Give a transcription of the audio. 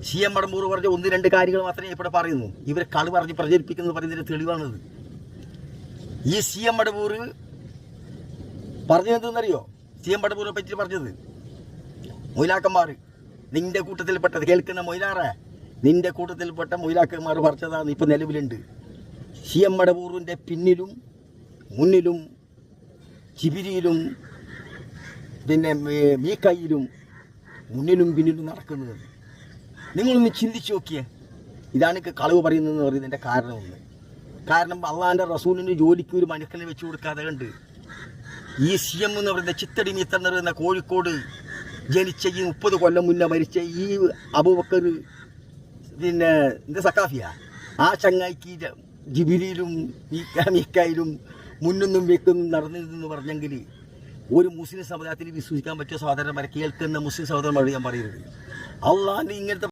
CM മടമ്പൂർ പറഞ്ഞ 1-2 കാര്യങ്ങൾ മാത്രമേ ഇവിടെ പറയുന്നു. ഇവരെ കളി പറഞ്ഞ് പ്രചരിപ്പിക്കുന്നത് പറയുന്നതിന് തെളിവാണത്. ഈ CM മടമ്പൂർ പറഞ്ഞതെന്നറിയോ? CM മടമ്പൂരിനെ പറ്റി പറഞ്ഞത്, മൊയ്ലാക്കന്മാർ നിന്റെ കൂട്ടത്തിൽപ്പെട്ടത് കേൾക്കുന്ന മൊയ്ലാറെ, നിന്റെ കൂട്ടത്തിൽപ്പെട്ട മൊയ്ലാക്കന്മാർ പറഞ്ഞതാണ് ഇപ്പം നിലവിലുണ്ട്. CM മടമ്പൂറിൻ്റെ പിന്നിലും മുന്നിലും ചിബിരിയിലും പിന്നെ മീക്കയിലും മുന്നിലും പിന്നിലും നടക്കുന്നത്. നിങ്ങളൊന്ന് ചിന്തിച്ച് നോക്കിയേ. ഇതാണ് കളവ് പറയുന്നതെന്ന് പറയുന്നതിൻ്റെ കാരണമൊന്ന്. കാരണം അള്ളാൻ്റെ റസൂലിൻ്റെ ജോലിക്ക് ഒരു മനുഷ്യനെ വെച്ച് കൊടുക്കാതെ കണ്ട് ഈ CM എന്ന് പറയുന്ന ചിത്തടി മീത്തർ എന്ന് പറയുന്ന കോഴിക്കോട് ജനിച്ച ഈ 30 കൊല്ലം മുന്നേ മരിച്ച ഈ അബൂബക്കർ പിന്നെ സക്കാഫിയ, ആ ചങ്ങായിക്ക് ജിബിലിയിലും മീക്കായിലും മുന്നൊന്നും വെക്കൊന്നും നടന്നിരുന്നെന്ന് പറഞ്ഞെങ്കിൽ ഒരു മുസ്ലിം സമുദായത്തിൽ വിശ്വസിക്കാൻ പറ്റിയ സഹോദരന്മാരെ, കേൾക്കുന്ന മുസ്ലിം സഹോദരന്മാരോട് ഞാൻ പറയുന്നത്, അള്ളാഹിൻ്റെ ഇങ്ങനത്തെ